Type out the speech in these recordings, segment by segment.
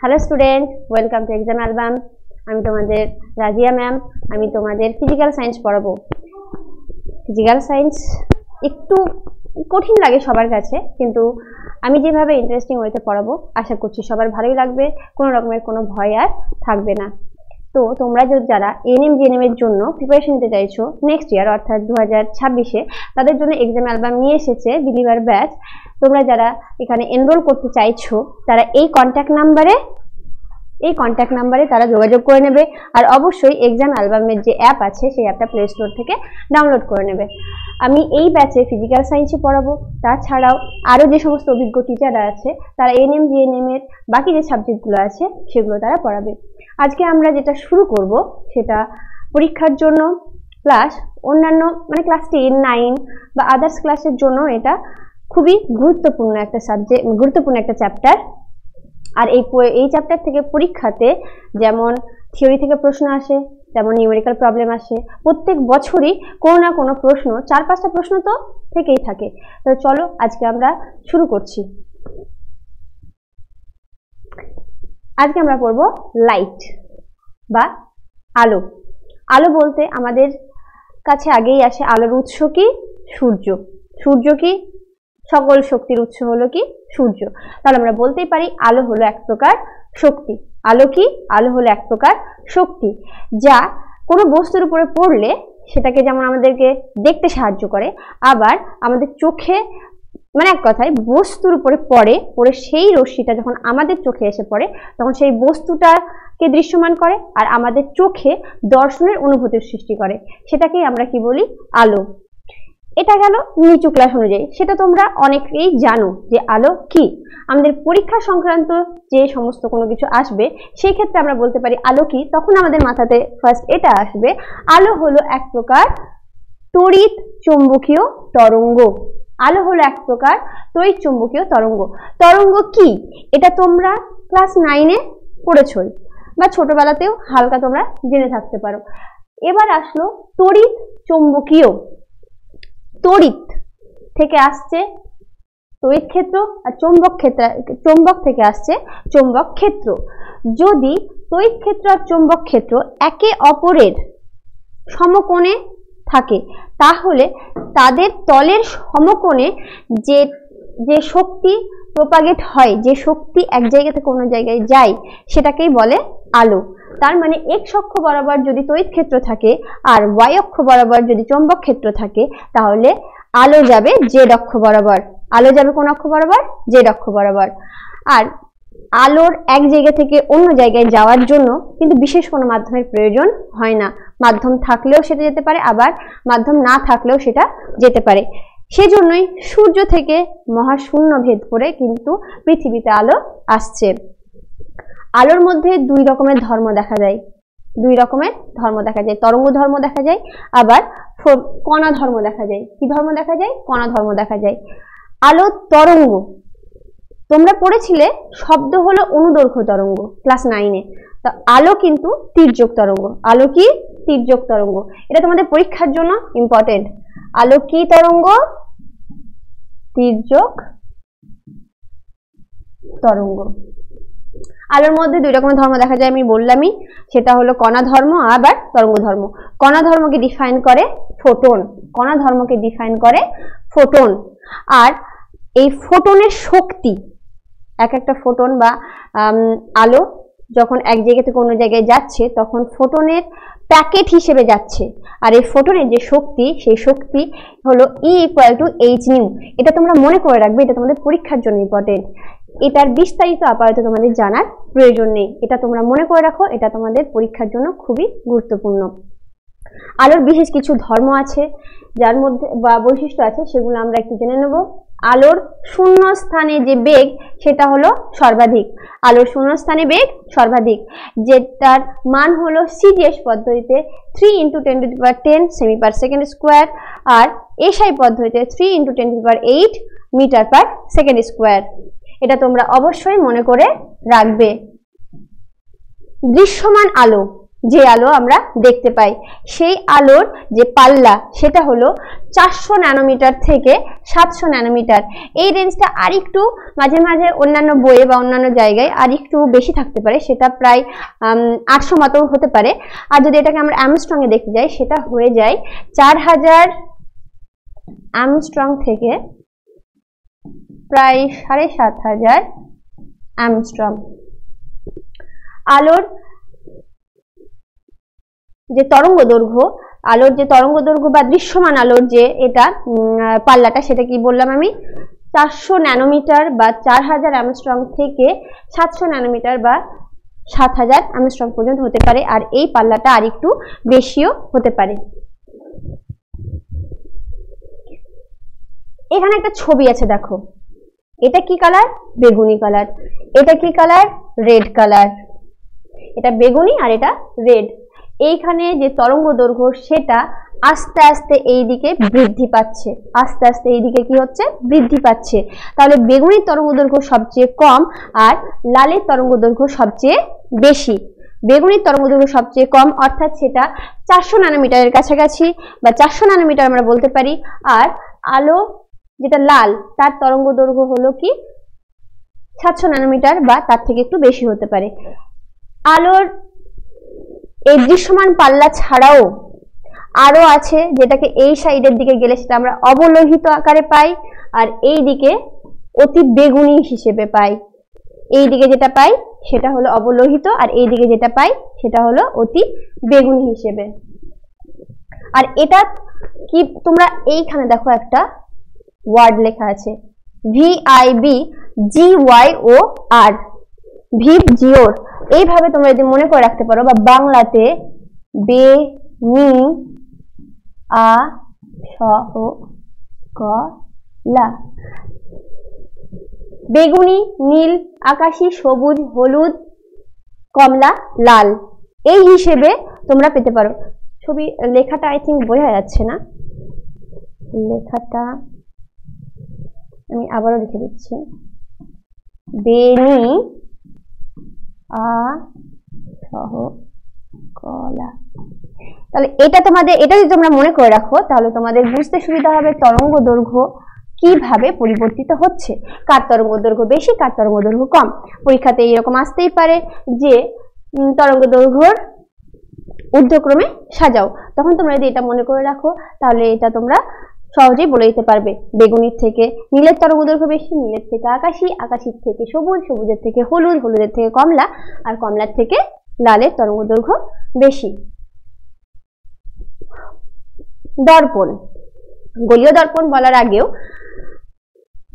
Hello student, welcome to exam album. আমি তোমাদের Razia ma'am. আমি তোমাদের ফিজিক্যাল সায়েন্স পড়াবো। ফিজিক্যাল সায়েন্স একটু কঠিন লাগে সবার কাছে, কিন্তু আমি যেভাবে ইন্টারেস্টিং ওয়েতে পড়াবো আশা করছি সবার ভালোই লাগবে, কোনো রকমের কোনো ভয় আর থাকবে না। তো তোমরা যারা এএনএম জিএনএম এর জন্য প্রিপারেশন নিতে চাইছো নেক্সট ইয়ার অর্থাৎ 2026-এ, তাদের জন্য এক্সাম অ্যালবাম নিয়ে এসেছে বিলিভার ব্যাচ। তোমরা যারা এখানে এনরোল করতে চাইছো তারা এই কন্ট্যাক্ট নাম্বারে তারা যোগাযোগ করে নেবে। আর অবশ্যই এক্সাম অ্যালবামের যে অ্যাপ আছে সেই অ্যাপটা প্লে স্টোর থেকে ডাউনলোড করে নেবে। আমি এই ব্যাচে ফিজিক্যাল সায়েন্সে পড়াবো, তাছাড়াও আরও যে সমস্ত অভিজ্ঞ টিচাররা আছে তারা এএনএম জিএনএম এর বাকি যে সাবজেক্টগুলো আছে সেগুলো তারা পড়াবে। আজকে আমরা যেটা শুরু করব সেটা পরীক্ষার জন্য প্লাস অন্যান্য ক্লাস 10, 9 বা আদার্স ক্লাসের জন্য এটা খুবই গুরুত্বপূর্ণ একটা চ্যাপ্টার। আর এই চ্যাপ্টার থেকে পরীক্ষাতে যেমন থিওরি থেকে প্রশ্ন আসে, তেমন নিউমেরিক্যাল প্রবলেম আসে। প্রত্যেক বছরই কোনো না কোনো প্রশ্ন, 4-5টা প্রশ্ন তো থেকেই থাকে। তো চলো আজকে আমরা শুরু করছি। আজকে আমরা পড়ব লাইট বা আলো। আলো বলতে আমাদের কাছে আগেই আসে আলোর উৎস কি? সূর্য। সূর্য কি? সকল শক্তির উৎস হলো কি? সূর্য। তাহলে আমরা বলতেই পারি আলো হলো এক প্রকার শক্তি। আলো কি? আলো হলো এক প্রকার শক্তি, যা কোনো বস্তুর উপরে পড়লে সেটাকে যেমন আমাদেরকে দেখতে সাহায্য করে, আবার আমাদের চোখে এক কথায় বস্তুর উপরে পড়ে সেই রশ্মিটা যখন আমাদের চোখে এসে পড়ে তখন সেই বস্তুটাকে দৃশ্যমান করে আর আমাদের চোখে দর্শনের অনুভূতির সৃষ্টি করে। সেটাকেই আমরা কি বলি? আলো। এটা গেল নিচু ক্লাস অনুযায়ী, সেটা তোমরা অনেকেই জানো যে আলো কি। আমাদের পরীক্ষা সংক্রান্ত যে সমস্ত কোনো কিছু আসবে সেই ক্ষেত্রে আমরা বলতে পারি আলো কি, তখন আমাদের মাথাতে ফার্স্ট এটা আসবে, আলো হলো এক প্রকার তড়িৎ চৌম্বকীয় তরঙ্গ। আলো হলো এক প্রকার তড়িৎ চৌম্বকীয় তরঙ্গ। তরঙ্গ কি এটা তোমরা ক্লাস 9-এ পড়েছোই বা ছোটবেলাতেও হালকা তোমরা জেনে থাকতে পারো। এবার আসলো তড়িৎ চৌম্বকীয়। তড়িৎ থেকে আসছে তড়িৎ ক্ষেত্র আর চৌম্বক থেকে আসছে চৌম্বক ক্ষেত্র। যদি তড়িৎ ক্ষেত্র আর চৌম্বক ক্ষেত্র একে অপরের সমকোণে থাকে তাহলে তাদের তলের সমকোণে যে শক্তি প্রপাগেট হয়, যে শক্তি এক জায়গা থেকে অন্য জায়গায় যায়, সেটাকেই বলে আলো। তার মানে এক্স অক্ষ বরাবর যদি তড়িৎ ক্ষেত্র থাকে আর ওয়াই অক্ষ বরাবর যদি চৌম্বক ক্ষেত্র থাকে তাহলে আলো যাবে জেড অক্ষ বরাবর। আলো যাবে কোন অক্ষ বরাবর? জেড অক্ষ বরাবর। আর আলোর এক জায়গা থেকে অন্য জায়গায় যাওয়ার জন্য কিন্তু বিশেষ কোনো মাধ্যমের প্রয়োজন হয় না। মাধ্যম থাকলেও সেটা যেতে পারে, আবার মাধ্যম না থাকলেও সেটা যেতে পারে। সেজন্যই সূর্য থেকে মহাশূন্য ভেদ করে কিন্তু পৃথিবীতে আলো আসছে। আলোর মধ্যে দুই রকমের ধর্ম দেখা যায়। তরঙ্গ ধর্ম দেখা যায়, আবার কণা ধর্ম দেখা যায়। কি ধর্ম দেখা যায়? কণা ধর্ম দেখা যায়। আলো তরঙ্গ তোমরা পড়েছিলে, শব্দ হলো অনুদৈর্ঘ্য তরঙ্গ ক্লাস 9-এ। তো আলো কিন্তু তির্যক তরঙ্গ। আলো কি? তির্যক তরঙ্গ। এটা তোমাদের পরীক্ষার জন্য ইম্পর্টেন্ট। আলো কি তরঙ্গ? তির্যক তরঙ্গ। আলোর মধ্যে দুই রকমের ধর্ম দেখা যায়, আমি বললামই, সেটা হলো কণা ধর্ম আবার তরঙ্গ ধর্ম। কণা ধর্মকে ডিফাইন করে ফোটন। আর এই ফোটনের শক্তি, এক একটা ফোটন বা আলো যখন এক জায়গা থেকে অন্য জায়গায় যাচ্ছে তখন ফোটনের প্যাকেট হিসেবে যাচ্ছে। আর এই ফোটনের যে শক্তি, সেই শক্তি হলো E=hν। এটা তোমরা মনে করে রাখবে, এটা তোমাদের পরীক্ষার জন্য ইম্পর্টেন্ট। এটার বিস্তারিত আপাতত তোমাদের জানার প্রয়োজন নেই, এটা তোমরা মনে করে রাখো, এটা তোমাদের পরীক্ষার জন্য খুবই গুরুত্বপূর্ণ। আলোর বিশেষ কিছু ধর্ম আছে, যার মধ্যে বা বৈশিষ্ট্য আছে, সেগুলো আমরা একটু জেনে নেব। আলোর শূন্য স্থানে যে বেগ সেটা হলো সর্বাধিক। আলোর শূন্য স্থানে বেগ সর্বাধিক, যেটার মান হলো সিজিএস পদ্ধতিতে 3 × 10⁻10 সেমি/সেকেন্ড স্কোয়ার, আর এসআই পদ্ধতিতে 3 × 10⁸ মিটার/সেকেন্ড স্কোয়ার। এটা তোমরা অবশ্যই মনে করে রাখবে। দৃশ্যমান আলো যে আলো আমরা দেখতে পাই, সেই আলোর যে পাল্লা সেটা হলো 400 ন্যানোমিটার থেকে 700 ন্যানোমিটার। এই রেঞ্জটা আরেকটু মাঝে মাঝে অন্যান্য বইয়ে বা অন্যান্য জায়গায় আরেকটু বেশি থাকতে পারে, সেটা প্রায় 800 মতো হতে পারে। আর যদি এটাকে আমরা অ্যামস্ট্রং এ দেখতে যাই, সেটা হয়ে যায় 4000 অ্যামস্ট্রং থেকে প্রায় 7500 অ্যামস্ট্রং। আলোর যে তরঙ্গ দৈর্ঘ্য, আলোর যে তরঙ্গ দৈর্ঘ্য বা দৃশ্যমান আলোর যে এটা পাল্লাটা, সেটা কি বললাম আমি, 400 ন্যানোমিটার বা 4000 অ্যামস্ট্রং থেকে 700 ন্যানোমিটার বা 7000 অ্যামস্ট্রং পর্যন্ত হতে পারে। আর এই পাল্লাটা আরেকটু বেশিও হতে পারে। এখানে একটা ছবি আছে, দেখো, এটা কি কালার? বেগুনি কালার। এটা কি কালার? Red colour. এটা বেগুনি আর এটা রেড। এইখানে যে তরঙ্গ দৈর্ঘ্য সেটা আস্তে আস্তে এই দিকে বৃদ্ধি পাচ্ছে, আস্তে আস্তে এই দিকে কি হচ্ছে? বৃদ্ধি পাচ্ছে। তাহলে বেগুনির তরঙ্গ দৈর্ঘ্য সবচেয়ে কম আর লালের তরঙ্গ দৈর্ঘ্য সবচেয়ে বেশি। বেগুনির তরঙ্গ দৈর্ঘ্য সবচেয়ে কম, অর্থাৎ সেটা 400 ন্যানোমিটারের কাছাকাছি বা 400 ন্যানোমিটার আমরা বলতে পারি। আর আলো যেটা লাল, তার তরঙ্গ দৈর্ঘ্য হলো কি 700 ন্যানোমিটার বা তার থেকে একটু বেশি হতে পারে। আলোর এই দৃশ্যমান পাল্লা ছাড়াও আরো আছে, যেটাকে এই সাইডের দিকে গেলে সেটা আমরা অবলোহিত আকারে পাই, আর এই দিকে অতি বেগুনি হিসেবে পাই। এই দিকে যেটা পাই সেটা হলো অবলোহিত, আর এই দিকে যেটা পাই সেটা হলো অতি বেগুনি হিসেবে। আর এটা কি, তোমরা এইখানে দেখো একটা ওয়ার্ড লেখা আছে, VIBGYOR, ভিভ জিওর। এইভাবে তোমরা যদি মনে করে রাখতে পারো, বা বাংলাতে বে নি আ সহ কলা, বেগুনি, নীল, আকাশী, সবুজ, হলুদ, কমলা, লাল, এই হিসেবে তোমরা পেতে পারো। ছবি লেখাটা আই থিঙ্ক বোঝা যাচ্ছে না, লেখাটা আমি আবারও লিখে দিচ্ছি, বেনি আ সহ কলা। তাহলে এটা তোমাদের, এটা যদি তোমরা মনে করে রাখো তাহলে তোমাদের বুঝতে সুবিধা হবে তরঙ্গ দৈর্ঘ্য কিভাবে পরিবর্তিত হচ্ছে, কার তরঙ্গ দৈর্ঘ্য বেশি, কার তরঙ্গ দৈর্ঘ্য কম। পরীক্ষাতে এরকম আসতেই পারে যে তরঙ্গ দৈর্ঘ্যর ঊর্ধ্বক্রমে সাজাও, তখন তোমরা যদি এটা মনে করে রাখো তাহলে এটা তোমরা সহজেই বলে দিতে পারবে। বেগুনির থেকে নীলের তরঙ্গ দৈর্ঘ্য বেশি, নীলের থেকে আকাশী, আকাশীর থেকে সবুজ, সবুজের থেকে হলুদ, হলুদের থেকে কমলা, আর কমলার থেকে লালের তরঙ্গ দৈর্ঘ্য বেশি। দর্পণ, গোলীয় দর্পণ বলার আগেও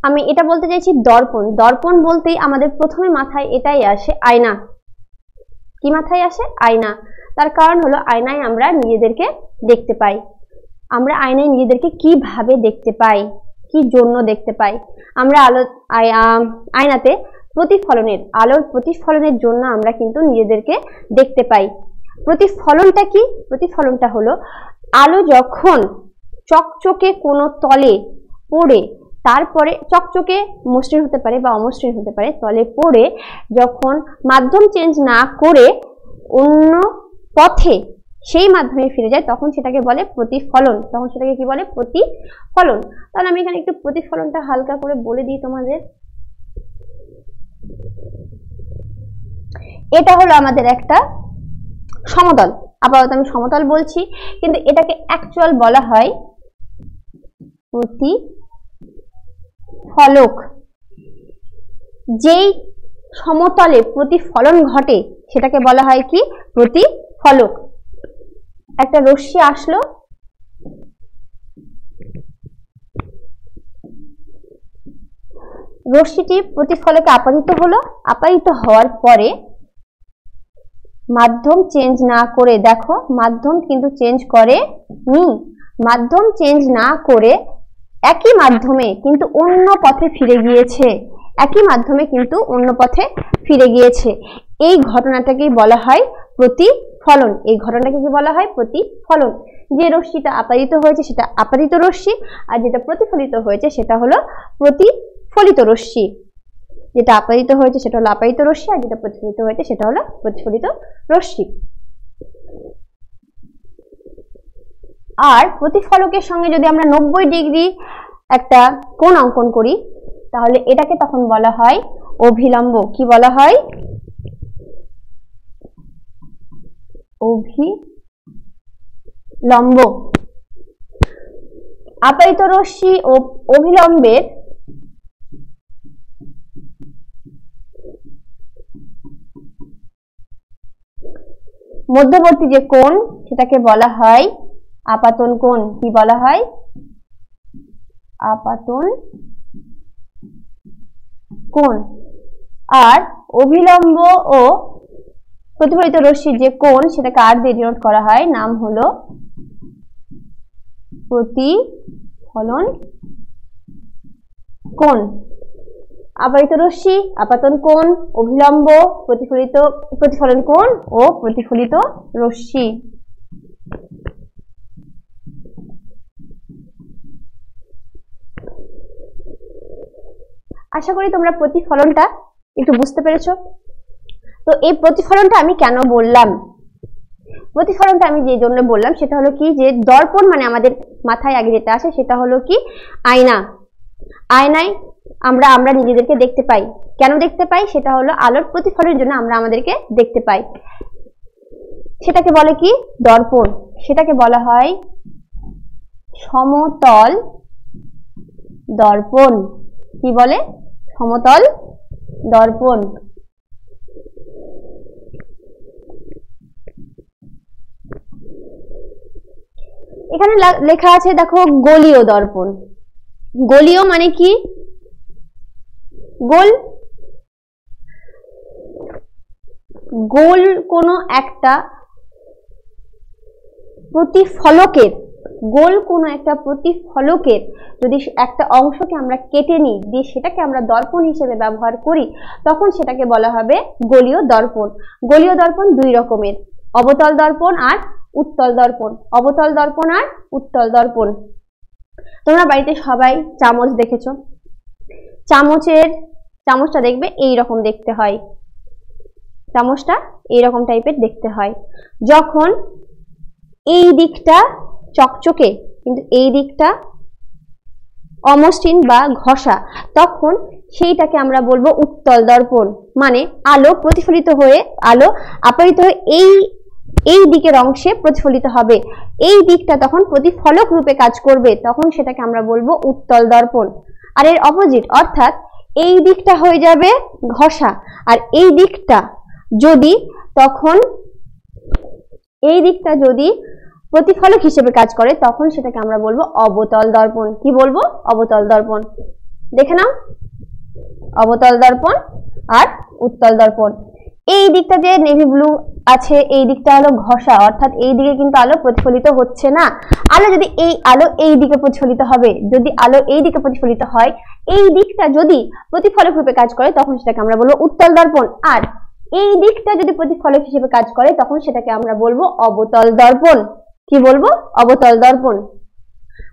আমি এটা বলতে চাইছি দর্পণ। দর্পণ বলতেই আমাদের প্রথমে মাথায় এটাই আসে, আয়না। কি মাথায় আসে? আয়না। তার কারণ হলো আয়নায় আমরা নিজেদেরকে দেখতে পাই। আমরা আয়নায় নিজেদেরকে কিভাবে দেখতে পাই, কি জন্য দেখতে পাই? আমরা আয়নাতে প্রতিফলনের, আলোর প্রতিফলনের জন্য আমরা কিন্তু নিজেদেরকে দেখতে পাই। প্রতিফলনটা কি? প্রতিফলনটা হলো আলো যখন চকচকে কোনো তলে পড়ে, তারপরে চকচকে মসৃণ হতে পারে বা অমসৃণ হতে পারে, তলে পড়ে যখন মাধ্যম চেঞ্জ না করে অন্য পথে সেই মাধ্যমে ফিরে যায়, তখন সেটাকে বলে প্রতিফলন। তখন সেটাকে কি বলে? প্রতিফলন। তাহলে আমি এখানে একটু প্রতিফলনটা হালকা করে বলে দিই তোমাদের। এটা হলো আমাদের একটা সমতল, আপাতত আমি সমতল বলছি, কিন্তু এটাকে অ্যাকচুয়াল বলা হয় প্রতিফলক। যেই সমতলে প্রতিফলন ঘটে সেটাকে বলা হয় কি? প্রতিফলক। একটা রশ্মি আসলো, রশ্মিটি প্রতিফলকে আপতিত হলো, আপতিত হওয়ার পরে মাধ্যম চেঞ্জ না করে, দেখো মাধ্যম কিন্তু চেঞ্জ করে নি, মাধ্যম চেঞ্জ না করে একই মাধ্যমে কিন্তু অন্য পথে ফিরে গিয়েছে, একই মাধ্যমে কিন্তু অন্য পথে ফিরে গিয়েছে। এই ঘটনাটাকেই বলা হয় প্রতিফলন। এই ঘটনাটাকে কি বলা হয়? প্রতিফলন। যে রশ্মিটা আপতিত হয়েছে সেটা আপতিত রশ্মি, আর যেটা প্রতিফলিত হয়েছে সেটা হলো প্রতিফলিত রশ্মি। যেটা আপতিত হয়েছে সেটা হলো আপতিত রশ্মি, আর যেটা প্রতিফলিত হয়েছে সেটা হলো প্রতিফলিত রশ্মি। আর প্রতিফলকের সঙ্গে যদি আমরা 90 ডিগ্রি একটা কোণ অঙ্কন করি তাহলে এটাকে তখন বলা হয় অভিলম্ব। কি বলা হয়? অভিলম্ব। আপাতিত রশ্মি ও অভিলম্বের মধ্যবর্তী যে কোণ সেটাকে বলা হয় আপাতন কোণ। কি বলা হয়? আপাতন কোণ। আর অভিলম্ব ও প্রতিফলিত রশ্মির যে কোণ সেটাকে আর দিয়ে ডিনোট করা হয়, নাম হলো প্রতিফলন কোণ। আপাতিত রশ্মি, আপাতন কোণ, অভিলম্ব, প্রতিফলন কোণ ও প্রতিফলিত রশ্মি। আশা করি তোমরা প্রতিফলনটা একটু বুঝতে পেরেছো। তো এই প্রতিফলনটা আমি কেন বললাম? প্রতিফলনটা আমি যে জন্য বললাম সেটা হলো কি, যে দর্পণ মানে আমাদের মাথায় আগে যেটা আসে সেটা হলো কি আয়না। আয়নায় আমরা নিজেদেরকে দেখতে পাই। কেন দেখতে পাই? সেটা হলো আলোর প্রতিফলনের জন্য আমরা আমাদেরকে দেখতে পাই। সেটাকে বলে কি? দর্পণ। সেটাকে বলা হয় সমতল দর্পণ। কি বলে? সমতল দর্পণ। এখানে লেখা আছে দেখো গোলীয় দর্পণ। গোলীয় মানে কি? গোল। গোল কোনো একটা প্রতিফলকের, গোল কোনো একটা প্রতিফলকের যদি একটা অংশকে আমরা কেটে নিই, দিয়ে সেটাকে আমরা দর্পণ হিসেবে ব্যবহার করি, তখন সেটাকে বলা হবে গোলীয় দর্পণ। গোলীয় দর্পণ দুই রকমের, অবতল দর্পণ আর উত্তল দর্পণ। অবতল দর্পণ আর উত্তল দর্পণ। তোমরা বাড়িতে সবাই চামচ দেখেছো। চামচটা দেখবে এই রকম দেখতে হয়। চামচটা এইরকম টাইপের দেখতে হয়। যখন এই দিকটা চকচকে কিন্তু এই দিকটা অমসৃণ বা ঘষা, তখন সেইটাকে আমরা বলবো উত্তল দর্পণ। মানে আলো প্রতিফলিত হয়ে, আলো আপতিত হয়ে এই দিকের অংশে প্রতিফলিত হবে, এই দিকটা তখন প্রতিফলক রূপে কাজ করবে, তখন সেটাকে আমরা বলবো উত্তল দর্পণ। আর এর অপোজিট, অর্থাৎ এই দিকটা হয়ে যাবে ঘষা, আর এই দিকটা যদি প্রতিফলক হিসেবে কাজ করে, তখন সেটাকে আমরা বলবো অবতল দর্পণ। কি বলবো? অবতল দর্পণ। দেখে নাও, অবতল দর্পণ আর উত্তল দর্পণ। এই দিকটা যে নেভি ব্লু আছে, এই দিকটা হলো ঘষা, অর্থাৎ এই দিকে কিন্তু আলো প্রতিফলিত হচ্ছে না। আলো এই দিকে প্রতিফলিত হবে। যদি আলো এই দিকে প্রতিফলিত হয়, এই দিকটা যদি প্রতিফলক রূপে কাজ করে, তখন সেটাকে আমরা বলবো উত্তল দর্পণ। আর এই দিকটা যদি প্রতিফলক হিসেবে কাজ করে, তখন সেটাকে আমরা বলবো অবতল দর্পণ। কি বলবো? অবতল দর্পণ।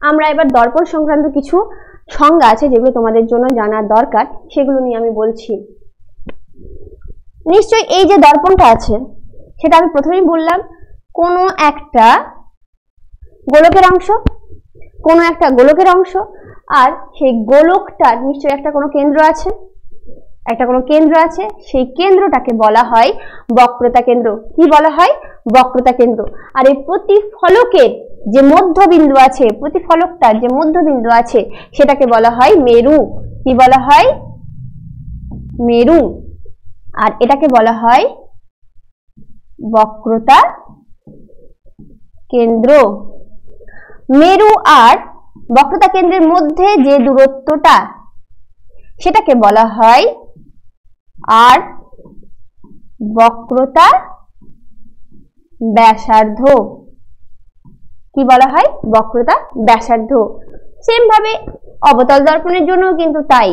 আমরা এবার দর্পণ সংক্রান্ত কিছু সংজ্ঞা আছে যেগুলো তোমাদের জন্য জানার দরকার, সেগুলো নিয়ে আমি বলছি। নিশ্চয়ই এই যে দর্পণটা আছে সেটা আমি প্রথমেই বললাম কোনো একটা গোলকের অংশ, আর সেই গোলকটার নিশ্চয়ই একটা কোনো কেন্দ্র আছে, সেই কেন্দ্রটাকে বলা হয় বক্রতা কেন্দ্র। কি বলা হয়? বক্রতা কেন্দ্র। আর এই প্রতিফলকের যে মধ্যবিন্দু আছে, প্রতিফলকটার যে মধ্যবিন্দু আছে, সেটাকে বলা হয় মেরু। কি বলা হয়? মেরু। আর এটাকে বলা হয় বক্রতা কেন্দ্র। মেরু আর বক্রতা কেন্দ্রের মধ্যে যে দূরত্বটা, সেটাকে বলা হয় আর বক্রতা ব্যাসার্ধ। কি বলা হয়? বক্রতা ব্যাসার্ধ। সেম ভাবে অবতল দর্পণের জন্য কিন্তু তাই।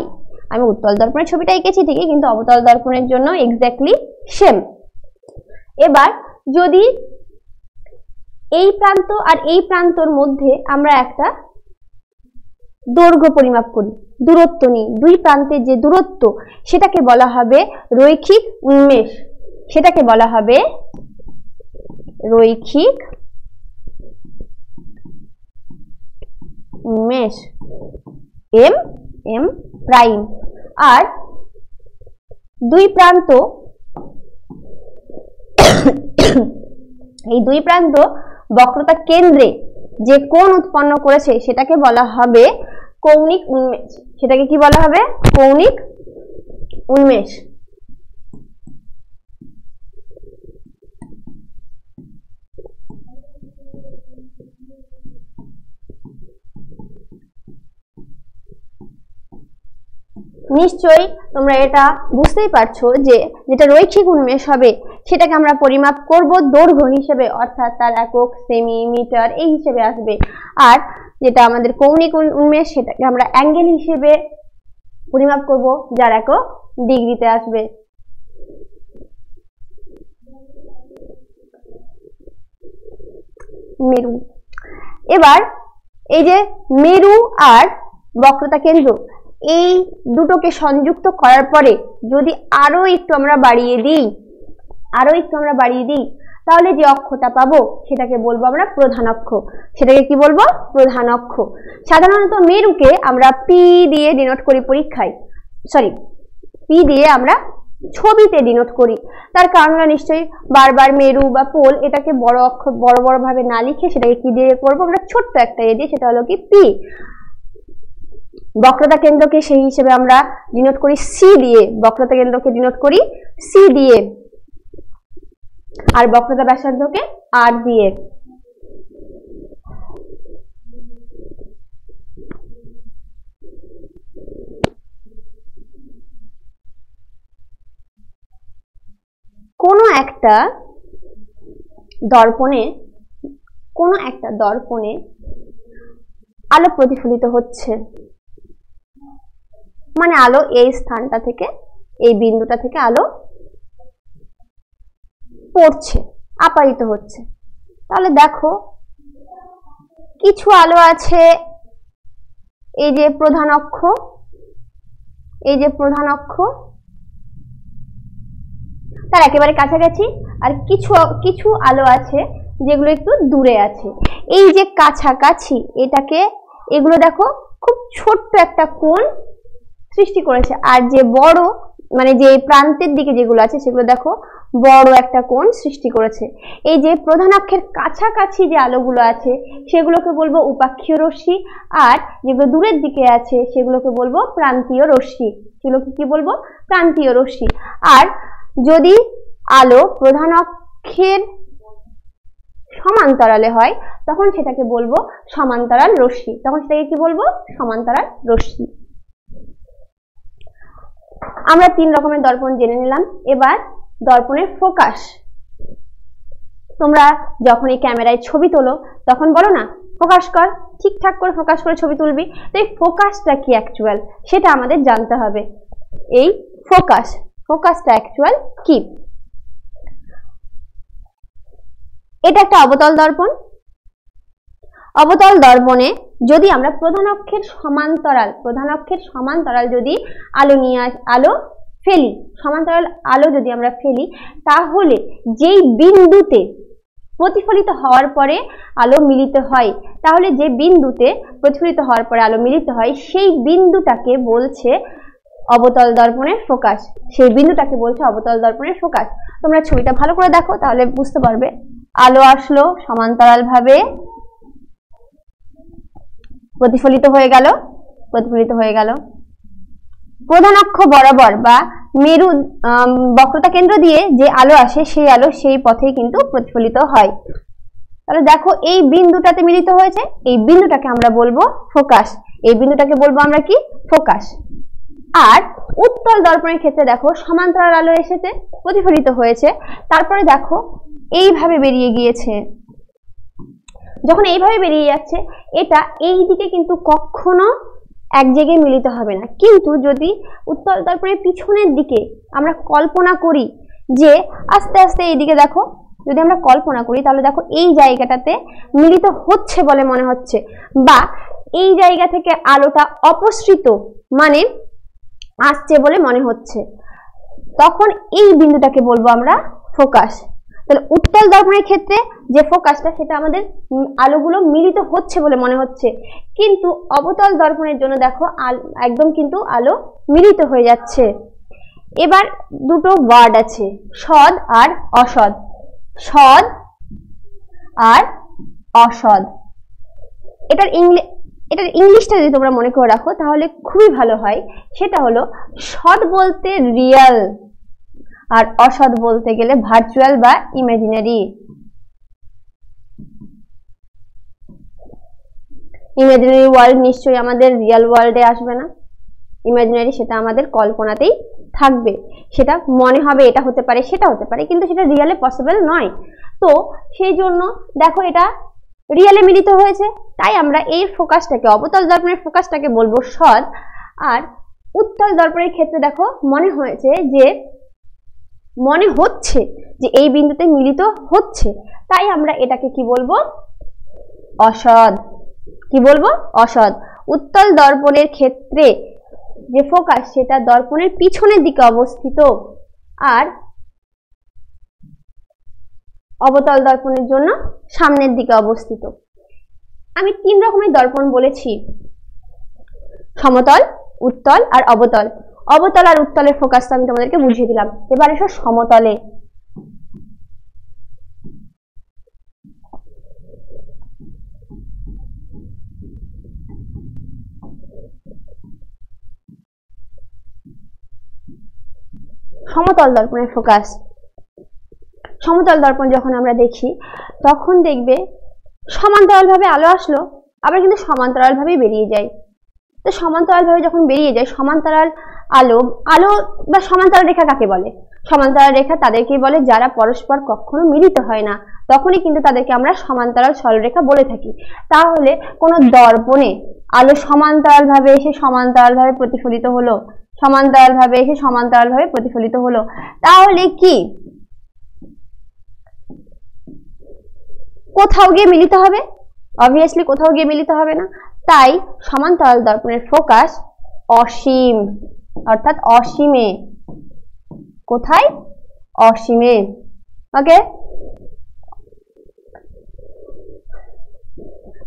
আমি উত্তল দর্পণের ছবিটা এঁকেছি ঠিকই, কিন্তু অবতল দর্পণের জন্য এক্স্যাক্টলি সেম। এবার যদি এই প্রান্ত আর এই প্রান্তর মধ্যে আমরা একটা দৈর্ঘ্য পরিমাপ করি, দূরত্ব নিই, দুই প্রান্তের যে দূরত্ব, সেটাকে বলা হবে রৈখিক উন্মেষ। সেটাকে বলা হবে রৈখিক উন্মেষ, এম এম প্রাইম। আর দুই প্রান্ত, এই দুই প্রান্ত বক্রতা কেন্দ্রে যে কোণ উৎপন্ন করেছে সেটাকে বলা হবে কৌণিক উন্মেষ। সেটাকে কি বলা হবে? কৌণিক উন্মেষ। নিশ্চয়ই তোমরা এটা বুঝতেই পারছো যে যেটা রৈখিক উন্মেষ হবে সেটাকে আমরা পরিমাপ করব দৈর্ঘ্য হিসেবে, অর্থাৎ তার একক সেমি, মিটার এই হিসেবে আসবে। আর যেটা আমাদের কৌণিক উন্মেষ সেটাকে আমরা অ্যাঙ্গেল হিসেবে পরিমাপ করব, যার একক ডিগ্রিতে আসবে। মেরু, এবার এই যে মেরু আর বক্রতা কেন্দ্র এই দুটোকে সংযুক্ত করার পরে যদি আরো একটু আমরা বাড়িয়ে দিই, তাহলে যে অক্ষটা পাবো সেটাকে বলবো আমরা প্রধান অক্ষ। সেটাকে কি বলবো? প্রধান অক্ষ। সাধারণত মেরুকে আমরা পি দিয়ে ডিনোট করি পরীক্ষায়, পি দিয়ে আমরা ছবিতে ডিনোট করি। তার কারণটা নিশ্চয়ই বারবার মেরু বা পোল এটাকে বড় অক্ষর বড় ভাবে না লিখে সেটাকে কি দিয়ে করবো আমরা? ছোট্ট একটা এ দিয়ে, সেটা হলো কি পি। বক্রতা কেন্দ্রকে সেই হিসেবে আমরা ডিনোট করি সি দিয়ে, বক্রতা কেন্দ্রকে ডিনোট করি সি দিয়ে, আর বক্রতা ব্যাসার্ধকে আর দিয়ে। কোনো একটা দর্পণে আলো প্রতিফলিত হচ্ছে, মানে আলো এই স্থানটা থেকে, এই বিন্দুটা থেকে আলো পড়ছে, আপায়িত হচ্ছে। তাহলে দেখো কিছু আলো আছে এই যে প্রধান অক্ষ, তার একেবারে কাছাকাছি, আর কিছু আলো আছে যেগুলো একটু দূরে আছে। এই যে কাছাকাছি এগুলো দেখো খুব ছোট্ট একটা কোণ সৃষ্টি করেছে, আর যে বড় মানে যে প্রান্তের দিকে যেগুলো আছে সেগুলো দেখো বড় একটা কোণ সৃষ্টি করেছে। এই যে প্রধান অক্ষের কাছাকাছি যে আলোগুলো আছে সেগুলোকে বলবো উপাক্ষীয় রশ্মি, আর যেগুলো দূরের দিকে আছে সেগুলোকে বলবো প্রান্তীয় রশ্মি। সেগুলোকে কি বলবো? প্রান্তীয় রশ্মি। আর যদি আলো প্রধান অক্ষের সমান্তরালে হয় তখন সেটাকে বলবো সমান্তরাল রশ্মি। সমান্তরাল রশ্মি। আমরা 3 রকমের দর্পণ জেনে নিলাম। এবার দর্পণের ফোকাস। তোমরা যখন এই ক্যামেরায় ছবি তোলো তখন বলো না ফোকাস কর, ঠিকঠাক করে ফোকাস করে ছবি তুলবি। তো এই ফোকাসটা কি অ্যাকচুয়াল সেটা আমাদের জানতে হবে। এই ফোকাসটা অ্যাকচুয়াল কি? এটা একটা অবতল দর্পণ। অবতল দর্পণে যদি আমরা প্রধান অক্ষের সমান্তরাল যদি আলো ফেলি, সমান্তরাল আলো যদি আমরা ফেলি, তাহলে যেই বিন্দুতে প্রতিফলিত হওয়ার পরে আলো মিলিত হয়, সেই বিন্দুটাকে বলছে অবতল দর্পণের ফোকাস। তোমরা ছবিটা ভালো করে দেখো তাহলে বুঝতে পারবে। আলো আসলো সমান্তরাল ভাবে, প্রতিফলিত হয়ে গেল প্রধান অক্ষ বরাবর বা মেরু বক্রতা কেন্দ্র দিয়ে যে আলো আসে সেই আলো সেই পথেই কিন্তু প্রতিফলিত হয়। তাহলে দেখো এই বিন্দুটাতে মিলিত হয়েছে, এই বিন্দুটাকে আমরা বলবো ফোকাস। আর উত্তল দর্পণের ক্ষেত্রে দেখো সমান্তরাল আলো এসেছে, প্রতিফলিত হয়েছে, তারপরে দেখো এইভাবে বেরিয়ে গিয়েছে। যখন এইভাবে বেরিয়ে যাচ্ছে এটা এই দিকে কিন্তু কখনো এক জায়গায় মিলিত হবে না। কিন্তু যদি উত্তল দর্পণের পিছনের দিকে আমরা কল্পনা করি যে আস্তে আস্তে এইদিকে দেখো, যদি আমরা কল্পনা করি তাহলে দেখো এই জায়গাটাতে মিলিত হচ্ছে বলে মনে হচ্ছে, বা এই জায়গা থেকে আলোটা অপসৃত মানে আসছে বলে মনে হচ্ছে, তখন এই বিন্দুটাকে বলবো আমরা ফোকাস। তাহলে উত্তল দর্পণের ক্ষেত্রে যে ফোকাসটা সেটা আমাদের আলোগুলো মিলিত হচ্ছে বলে মনে হচ্ছে, কিন্তু অবতল দর্পণের জন্য দেখো একদম কিন্তু আলো মিলিত হয়ে যাচ্ছে। এবার দুটো ওয়ার্ড আছে, সদ আর অসদ। সদ আর অসদ, এটার ইংলিশটা যদি তোমরা মনে করে রাখো তাহলে খুবই ভালো হয়। সেটা হলো সদ বলতে রিয়েল, আর অসদ বলতে গেলে ভার্চুয়াল বা ইমাজিনারি। ইমাজিনারি ওয়ার্ল্ড নিশ্চয়ই আমাদের রিয়েল ওয়ার্ল্ডে আসবে না, ইমাজিনারি সেটা আমাদের কল্পনাতেই থাকবে। সেটা মনে হবে এটা হতে পারে সেটা হতে পারে, কিন্তু সেটা রিয়েলে পসিবল নয়। তো সেই জন্য দেখো এটা রিয়েলে মিলিত হয়েছে, তাই আমরা এই ফোকাসটাকে, অবতল দর্পণের ফোকাসটাকে বলবো সদ। আর উত্তল দর্পণের ক্ষেত্রে দেখো মনে হচ্ছে যে এই বিন্দুতে মিলিত হচ্ছে, তাই আমরা এটাকে কি বলবো? অসদ। কি বলবো? অসদ। উত্তল দর্পণের ক্ষেত্রে যে ফোকাস সেটা দর্পণের পিছনের দিকে অবস্থিত, আর অবতল দর্পণের জন্য সামনের দিকে অবস্থিত। আমি 3 রকমের দর্পণ বলেছি, সমতল, উত্তল আর অবতল। অবতল আর উত্তলের ফোকাসটা আমি তোমাদেরকে বুঝিয়ে দিলাম। এবার এসো সমতলে। সমতল দর্পণের ফোকাস। সমতল দর্পণ যখন আমরা দেখি তখন দেখবে সমান্তরাল ভাবে আলো আসলো, আবার কিন্তু সমান্তরাল ভাবেই বেরিয়ে যায়। তো সমান্তরাল ভাবে যখন বেরিয়ে যায়, সমান্তরাল আলো বা সমান্তরাল রেখা কাকে বলে? সমান্তরাল রেখা তাদেরকে বলে যারা পরস্পর কখনো মিলিত হয় না, তখনই কিন্তু তাদেরকে আমরা সমান্তরাল সরলরেখা বলে থাকি। তাহলে কোনো দর্পণে আলো সমান্তরাল ভাবে এসে সমান্তরাল ভাবে প্রতিফলিত হলো, সমান্তরাল ভাবে এসে সমান্তরাল ভাবে প্রতিফলিত হলো, তাহলে কি কোথাও গিয়ে মিলিত হবে? অবভিয়াসলি কোথাও গিয়ে মিলিত হবে না। তাই সমান্তরাল দর্পণের ফোকাস অসীম, অর্থাৎ অসীমে। কোথায়? অসীমে। ওকে।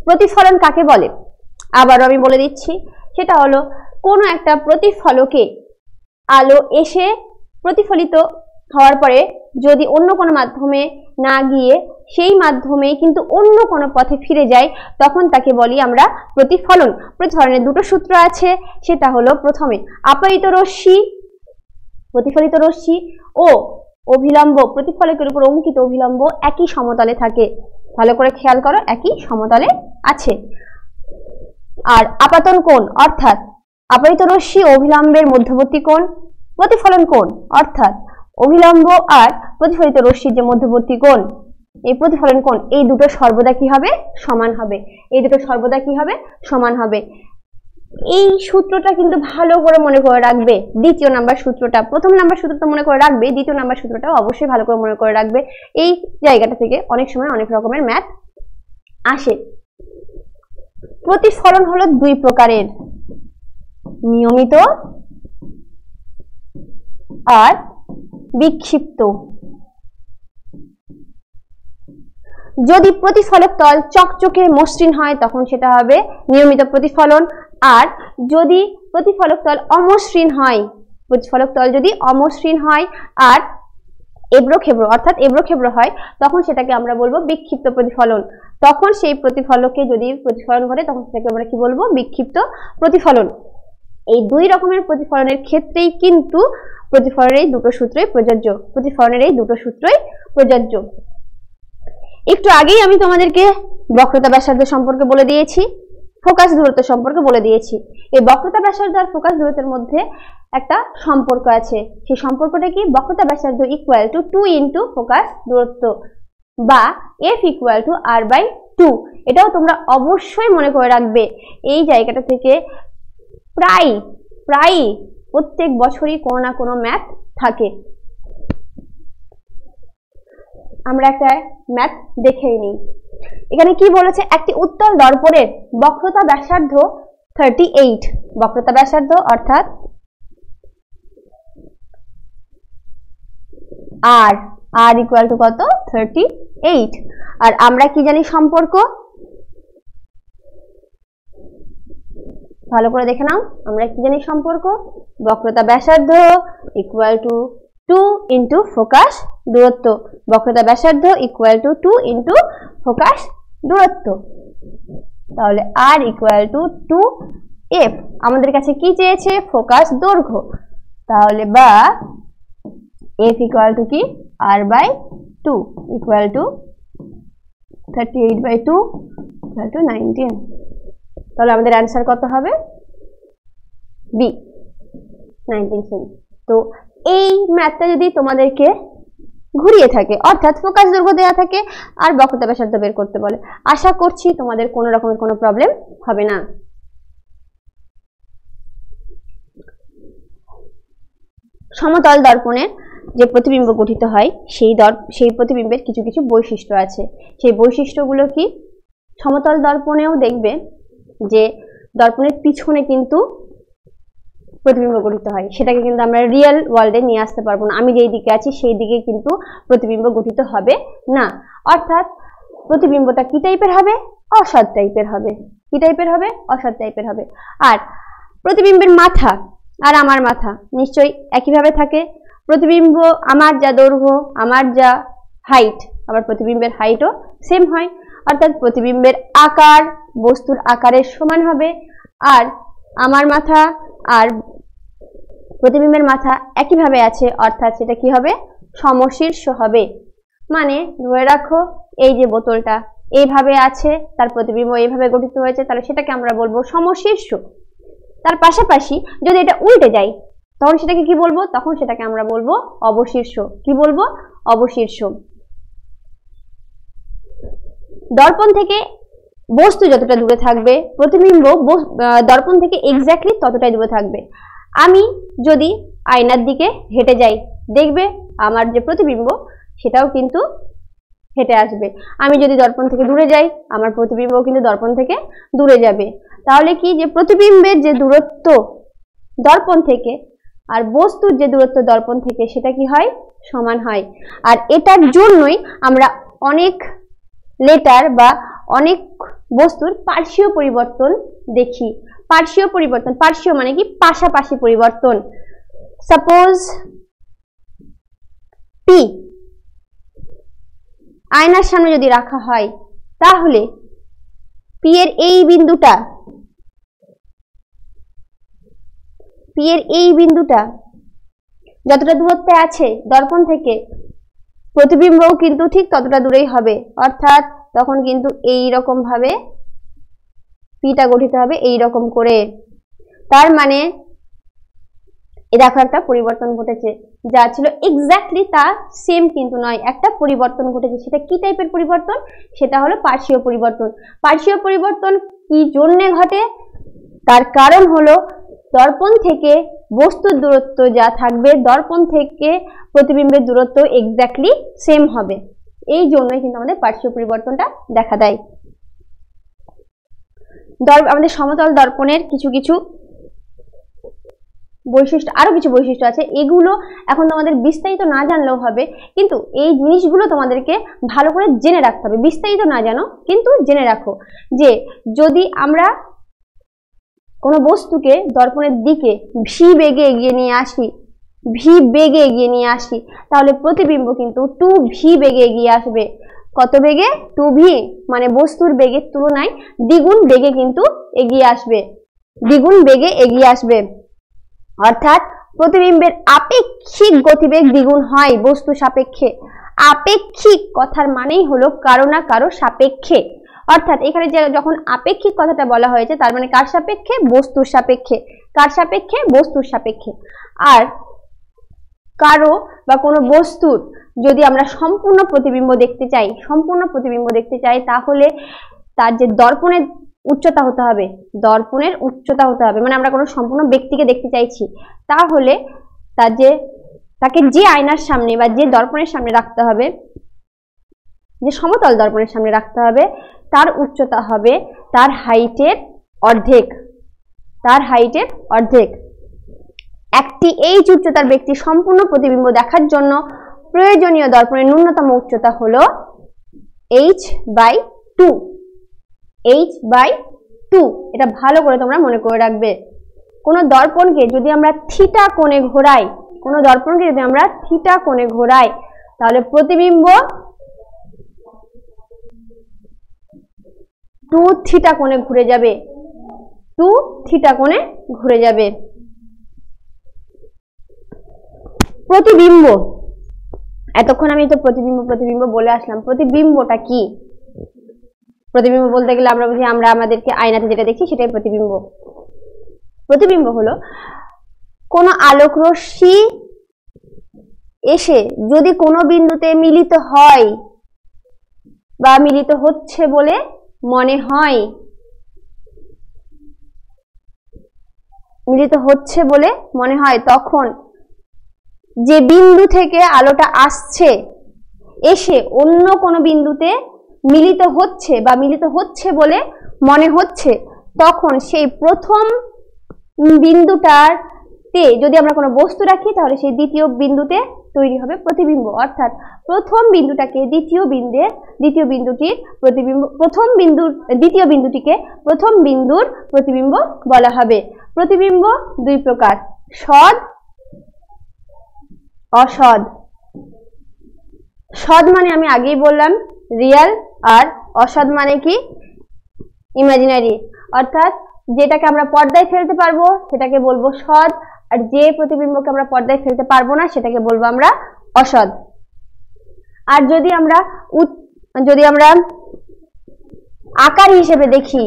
প্রতিফলন কাকে বলে? আবারও আমি বলে দিচ্ছি, সেটা হলো কোনো একটা প্রতিফলকে আলো এসে প্রতিফলিত হওয়ার পরে যদি অন্য কোনো মাধ্যমে না গিয়ে সেই মাধ্যমে কিন্তু অন্য কোনো পথে ফিরে যায়, তখন তাকে বলি আমরা প্রতিফলন। প্রতিফলনের দুটো সূত্র আছে, সেটা হলো প্রথমে আপতিত রশ্মি, প্রতিফলিত রশ্মি ও অভিলম্ব, প্রতিফলকের উপর অঙ্কিত অভিলম্ব একই সমতলে থাকে। ভালো করে খেয়াল করো, একই সমতলে আছে। আর আপাতন কোণ অর্থাৎ আপতিত রশ্মি ও অভিলম্বের মধ্যবর্তী কোণ, প্রতিফলন কোণ অর্থাৎ অভিলম্ব আর প্রতিফলিত রশ্মির যে মধ্যবর্তী কোণ, এই প্রতিফলন কোণ, এই দুটো সর্বদা কি হবে? সমান হবে। এই দুটো সর্বদা কি হবে? সমান হবে। এই সূত্রটা কিন্তু ভালো করে মনে করে রাখবে। দ্বিতীয় নাম্বার সূত্রটা, প্রথম নাম্বার সূত্রটা মনে করে রাখবে, দ্বিতীয় নাম্বার সূত্রটাও অবশ্যই ভালো করে মনে করে রাখবে। এই জায়গাটা থেকে অনেক সময় অনেক রকমের ম্যাথ আসে। প্রতিফলন হলো 2 প্রকারের, নিয়মিত আর বিক্ষিপ্ত। যদি প্রতিফলক তল চকচকে মসৃণ হয় তখন সেটা হবে নিয়মিত প্রতিফলন, আর যদি প্রতিফলক তল অমসৃণ হয়, প্রতিফলক তল যদি অমসৃণ হয় আর এবড়োখেবড়ো অর্থাৎ এবড়োখেবড়ো হয়, তখন সেটাকে আমরা বলবো বিক্ষিপ্ত প্রতিফলন। তখন সেই প্রতিফলকে যদি প্রতিফলন ঘটে তখন সেটাকে আমরা কি বলবো? বিক্ষিপ্ত প্রতিফলন। এই 2 রকমের প্রতিফলনের ক্ষেত্রেই কিন্তু প্রতিফলনের এই দুটো সূত্রই প্রযোজ্য, প্রতিফলনের এই দুটো সূত্রই প্রযোজ্য। একটু আগেই আমি তোমাদেরকে বক্রতা ব্যাসার্ধ সম্পর্কে বলে দিয়েছি, ফোকাস দূরত্ব সম্পর্কে বলে দিয়েছি। এই বক্রতা ব্যাসার্ধ আর ফোকাস দূরত্বের মধ্যে একটা সম্পর্ক আছে। সেই সম্পর্কটা কি? বক্রতা ব্যাসার্ধ ইকুয়াল টু 2 ইন্টু ফোকাস দূরত্ব, বা F ইকুয়াল টু R/2। এটাও তোমরা অবশ্যই মনে করে রাখবে। এই জায়গাটা থেকে প্রায় প্রত্যেক বছরই কোনো না কোনো ম্যাথ থাকে। আমরা একটা ম্যাথ দেখেই নিই। এখানে কি বলেছে? একটি উত্তল দর্পণের বক্রতা ব্যাসার্ধ 38, বক্রতা ব্যাসার্ধ অর্থাৎ R ইকুয়াল টু কত? 38। আর আমরা কি জানি সম্পর্ক, ভালো করে দেখে নাও, আমরা কি জানি সম্পর্ক, বক্রতা ব্যাসার্ধ ইকুয়াল টু 2 ইন্টু ফোকাস দূরত্ব। বক্রতা ব্যাসার্ধ ইকুয়াল টু 2 ইন্টু ফোকাস দূরত্ব। তাহলে আর ইকুয়াল টু 2f। আমাদের কাছে কি চেয়েছে, ফোকাস দৈর্ঘ্য। তাহলে বা f ইকুয়াল টু কি, r/2 equal to 38/2 equal to 19। তাহলে আমাদের অ্যান্সার কত হবে, বি, 19 সেমি। তো এই ম্যাথটা যদি তোমাদেরকে ঘুরিয়ে থাকে, অর্থাৎ ফোকাস দৈর্ঘ্য দেওয়া থাকে আর বক্রতা ব্যাসার্ধ বের করতে বলে, আশা করছি তোমাদের কোনো রকমের কোনো প্রবলেম হবে না। সমতল দর্পণের যে প্রতিবিম্ব গঠিত হয় সেই প্রতিবিম্বের কিছু কিছু বৈশিষ্ট্য আছে। সেই বৈশিষ্ট্যগুলো কি, সমতল দর্পণেও দেখবে যে দর্পণের পিছনে কিন্তু প্রতিবিম্ব গঠিত হয়, সেটাকে কিন্তু আমরা রিয়েল ওয়ার্ল্ডে নিয়ে আসতে পারবো না। আমি যেই দিকে আছি সেই দিকে কিন্তু প্রতিবিম্ব গঠিত হবে না। অর্থাৎ প্রতিবিম্বটা কি টাইপের হবে, অসৎ টাইপের হবে। কি টাইপের হবে, অসৎ টাইপের হবে। আর প্রতিবিম্বের মাথা আর আমার মাথা নিশ্চয়ই একইভাবে থাকে। প্রতিবিম্ব, আমার যা দৈর্ঘ্য, আমার যা হাইট, আবার প্রতিবিম্বের হাইটও সেম হয়। অর্থাৎ প্রতিবিম্বের আকার বস্তুর আকারের সমান হবে। আর আমার মাথা আর প্রতিবিম্বের মাথা একইভাবে আছে, অর্থাৎ সেটা কি হবে, সমশীর্ষ হবে। মানে ধরে রাখো এই যে বোতলটা এইভাবে আছে, তার প্রতিবিম্ব এইভাবে গঠিত হয়েছে, তাহলে সেটাকে আমরা বলবো সমশীর্ষ। তার পাশাপাশি যদি এটা উল্টে যায় তখন সেটাকে কি বলবো, তখন সেটাকে আমরা বলবো অবশীর্ষ। কি বলবো, অবশীর্ষ। দর্পণ থেকে বস্তু যতটা দূরে থাকবে, প্রতিবিম্ব দর্পণ থেকে এক্স্যাক্টলি ততটাই দূরে থাকবে। আমি যদি আয়নার দিকে হেঁটে যাই, দেখবে আমার যে প্রতিবিম্ব সেটাও কিন্তু হেঁটে আসবে। আমি যদি দর্পণ থেকে দূরে যাই, আমার প্রতিবিম্ব কিন্তু দর্পণ থেকে দূরে যাবে। তাহলে কি, যে প্রতিবিম্বের যে দূরত্ব দর্পণ থেকে আর বস্তুর যে দূরত্ব দর্পণ থেকে সেটা কি হয়, সমান হয়। আর এটার জন্যই আমরা অনেক লেটার বা অনেক বস্তুর পার্শ্বীয় পরিবর্তন দেখি। পার্শ্বীয় পরিবর্তন, পার্শ্বীয় মানে কি, পাশাপাশি পরিবর্তন। সাপোজ পি আয়নার সামনে যদি রাখা হয়, তাহলে পি এর এই বিন্দুটা যতটা দূরত্বে আছে দর্পণ থেকে, প্রতিবিম্বও কিন্তু ঠিক ততটা দূরেই হবে। অর্থাৎ তখন কিন্তু এই রকম ভাবে পিটা গঠিত হবে, এই রকম করে। তার মানে দেখো একটা পরিবর্তন ঘটেছে, যা ছিল এক্স্যাক্টলি তা সেম কিন্তু নয়, একটা পরিবর্তন ঘটেছে। সেটা কি টাইপের পরিবর্তন, সেটা হলো পার্শ্বীয় পরিবর্তন। পার্শ্বীয় পরিবর্তন কি জন্য ঘটে, তার কারণ হলো দর্পণ থেকে বস্তুর দূরত্ব যা থাকবে, দর্পণ থেকে প্রতিবিম্বের দূরত্ব এক্স্যাক্টলি সেম হবে। এই জন্যই কিন্তু আমাদের পার্শ্বীয় পরিবর্তনটা দেখা দেয়। আমাদের সমতল দর্পণের কিছু কিছু বৈশিষ্ট্য, আরো কিছু বৈশিষ্ট্য আছে। এগুলো এখন তোমাদের বিস্তারিত না জানলেও হবে, কিন্তু এই জিনিসগুলো তোমাদেরকে ভালো করে জেনে রাখতে হবে। বিস্তারিত না জানো কিন্তু জেনে রাখো, যে যদি আমরা কোনো বস্তুকে দর্পণের দিকে ভি বেগে এগিয়ে নিয়ে আসি, তাহলে প্রতিবিম্ব কিন্তু 2v বেগে এগিয়ে আসবে। কত বেগে, 2v, মানে বস্তুর বেগের তুলনায় দ্বিগুণ বেগে কিন্তু এগিয়ে আসবে। অর্থাৎ প্রতিবিম্বের আপেক্ষিক গতিবেগ দ্বিগুণ হয় বস্তু সাপেক্ষে। আপেক্ষিক কথার মানেই হলো কারো না কারো সাপেক্ষে। অর্থাৎ এখানে যখন আপেক্ষিক কথাটা বলা হয়েছে, তার মানে কার সাপেক্ষে, বস্তুর সাপেক্ষে। কার সাপেক্ষে, বস্তুর সাপেক্ষে। আর কারো বা কোনো বস্তুর যদি আমরা সম্পূর্ণ প্রতিবিম্ব দেখতে চাই, তাহলে তার যে দর্পণের উচ্চতা হতে হবে, মানে আমরা কোনো সম্পূর্ণ ব্যক্তিকে দেখতে চাইছি, তাহলে তাকে যে আয়নার সামনে বা যে দর্পণের সামনে রাখতে হবে, যে সমতল দর্পণের সামনে রাখতে হবে, তার উচ্চতা হবে তার হাইটের অর্ধেক। একটি এইচ উচ্চতার ব্যক্তি সম্পূর্ণ প্রতিবিম্ব দেখার জন্য প্রয়োজনীয় দর্পণের ন্যূনতম উচ্চতা হলো h/2। h/2 এটা ভালো করে তোমরা মনে করে রাখবে। কোনো দর্পণকে যদি আমরা থিটা কোণে ঘোরাই, তাহলে প্রতিবিম্ব 2 থিটা কোণে ঘুরে যাবে, প্রতিবিম্ব, এতক্ষণ আমি তো প্রতিবিম্ব বলে আসলাম। প্রতিবিম্বটা কি? প্রতিবিম্ব বলতে গেলে আমরা বুঝি আমরা আমাদেরকে আয়নাতে যেটা দেখি সেটাই প্রতিবিম্ব। প্রতিবিম্ব হলো কোনো আলোক রশ্মি এসে যদি কোনো বিন্দুতে মিলিত হয় বা মিলিত হচ্ছে বলে মনে হয়, তখন যে বিন্দু থেকে আলোটা আসছে এসে অন্য কোনো বিন্দুতে মিলিত হচ্ছে বলে মনে হচ্ছে, তখন সেই প্রথম বিন্দুটাতে যদি আমরা কোনো বস্তু রাখি তাহলে সেই দ্বিতীয় বিন্দুতে তৈরি হবে প্রতিবিম্ব। অর্থাৎ প্রথম বিন্দুটাকে দ্বিতীয় বিন্দুর প্রতিবিম্ব বলা হবে। প্রতিবিম্ব দুই প্রকার, সৎ, অসৎ। সৎ মানে আমি আগেই বললাম রিয়েল, আর অসৎ মানে কি? ইমাজিনারি। অর্থাৎ যেটাকে আমরা পর্দায় ফেলতে পারবো সেটাকে বলবো সৎ, আর যে প্রতিবিম্বকে আমরা পর্দায় ফেলতে পারবো না সেটাকে বলবো আমরা অসৎ। আর যদি আমরা আকার হিসেবে দেখি,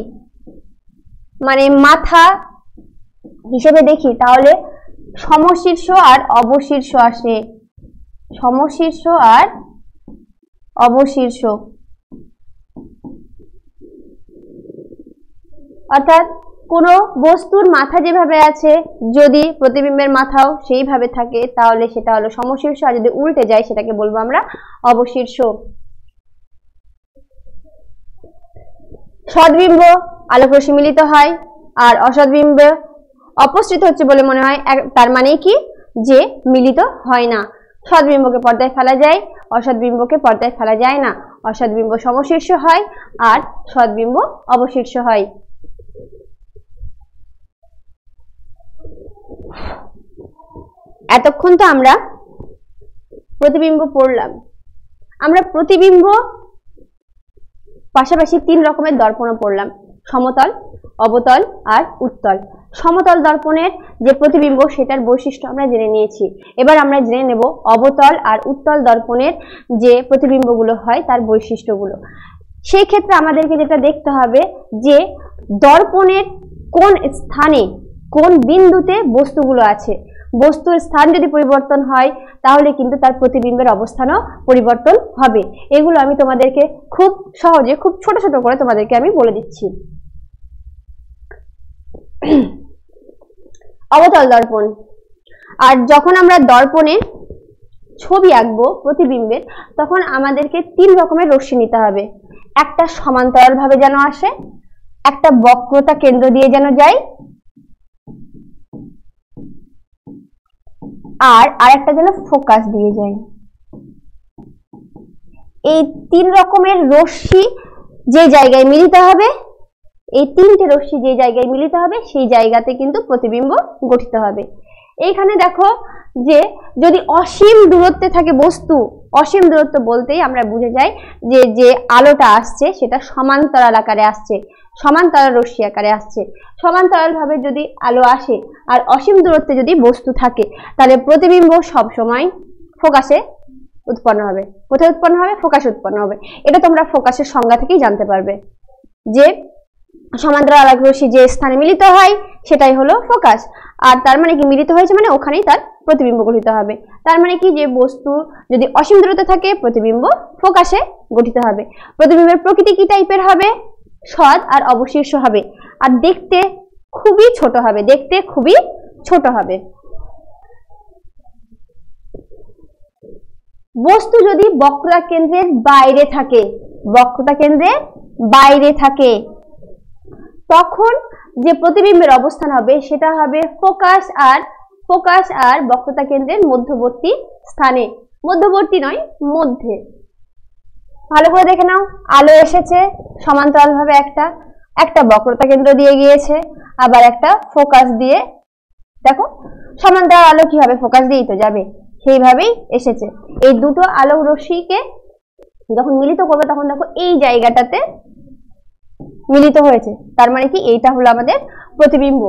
মানে মাথা হিসেবে দেখি, তাহলে সমশীর্ষ আর অবশীর্ষ আসে, অর্থাৎ কোনো বস্তুর মাথা যেভাবে আছে, যদি প্রতিবিম্বের মাথাও সেইভাবে থাকে তাহলে সেটা হলো সমশীর্ষ, আর যদি উল্টে যায় সেটাকে বলবো আমরা অবশীর্ষ। সদ্বিম্ব আলোক রশ্মি মিলিত হয়, আর অসদ্বিম্ব অপসৃত হচ্ছে বলে মনে হয়, তার মানে কি? যে মিলিত হয় না। সদ্বিম্বকে পর্দায় ফেলা যায়, অসদ্বিম্বকে পর্দায় ফেলা যায় না। অসদ্বিম্ব সমশীর্ষ হয় আর সদ্বিম্ব অবশীর্ষ হয়। এতক্ষণ তো আমরা প্রতিবিম্ব পড়লাম। আমরা প্রতিবিম্ব পাশাপাশি 3 রকমের দর্পণও পড়লাম, সমতল, অবতল আর উত্তল। সমতল দর্পণের যে প্রতিবিম্ব সেটার বৈশিষ্ট্য আমরা জেনে নিয়েছি। এবার আমরা জেনে নেব অবতল আর উত্তল দর্পণের যে প্রতিবিম্বগুলো হয় তার বৈশিষ্ট্যগুলো। সেই ক্ষেত্রে আমাদেরকে যেটা দেখতে হবে যে দর্পণের কোন স্থানে, কোন বিন্দুতে বস্তুগুলো আছে। বস্তুর স্থান যদি পরিবর্তন হয় তাহলে কিন্তু তার প্রতিবিম্বের অবস্থানও পরিবর্তন হবে। এগুলো আমি তোমাদেরকে খুব সহজে, খুব ছোট ছোট করে তোমাদেরকে আমি বলে দিচ্ছি। অবতল দর্পণ। আর যখন আমরা দর্পণে ছবি আঁকবো প্রতিবিম্বের, তখন আমাদেরকে 3 রকমের রশ্মি নিতে হবে। একটা সমান্তরাল ভাবে যেন আসে, একটা বক্রতা কেন্দ্র দিয়ে যেন যায়, আর আরেকটা যেন ফোকাস দিয়ে যায়। এই 3 রকমের রশ্মি যে জায়গায় মিলিত হবে, এই 3টে রশ্মি যে জায়গায় মিলিত হবে সেই জায়গাতে কিন্তু প্রতিবিম্ব গঠিত হবে। এইখানে দেখো যে যদি অসীম দূরত্বে থাকে বস্তু, অসীম দূরত্ব বলতেই আমরা বুঝে যাই যে যে আলোটা আসছে সেটা সমান্তরাল আকারে আসছে, সমান্তরাল রশ্মি আকারে আসছে। সমান্তরাল ভাবে যদি আলো আসে আর অসীম দূরত্বে যদি বস্তু থাকে তাহলে প্রতিবিম্ব সব সময় ফোকাসে উৎপন্ন হবে। কোথায় উৎপন্ন হবে? ফোকাসে উৎপন্ন হবে। এটা তোমরা ফোকাসের সংজ্ঞা থেকেই জানতে পারবে যে সমান্তরাল আলোক রশ্মি যে স্থানে মিলিত হয় সেটাই হলো ফোকাস। আর তার মানে কি? মিলিত হয়েছে মানে ওখানেই তার প্রতিবিম্ব গঠিত হবে। তার মানে কি? যে বস্তু যদি অসীম দূরত্বে থাকে প্রতিবিম্ব ফোকাসে গঠিত হবে। প্রতিবিম্বের প্রকৃতি কি টাইপের হবে? সৎ আর অবশীর্ষ হবে, আর দেখতে খুবই ছোট হবে, বস্তু যদি বক্রতা কেন্দ্রের বাইরে থাকে, তখন যে প্রতিবিম্বের অবস্থান হবে সেটা হবে ফোকাস আর বক্রতা কেন্দ্রের মধ্যবর্তী স্থানে। মধ্যবর্তী নয়, মধ্যে। ভালো করে দেখে নাও, আলো এসেছে সমান্তরাল ভাবে, একটা বক্রতা কেন্দ্র দিয়ে গিয়েছে, আবার একটা ফোকাস দিয়ে। দেখো সমান্তরাল আলো কি হবে, ফোকাস দিয়েই তো যাবে, সেইভাবেই এসেছে। এই দুটো আলোক রশ্মিকে যখন মিলিত করবে তখন দেখো এই জায়গাটাতে মিলিত হয়েছে, তার মানে কি এইটা হলো আমাদের প্রতিবিম্ব।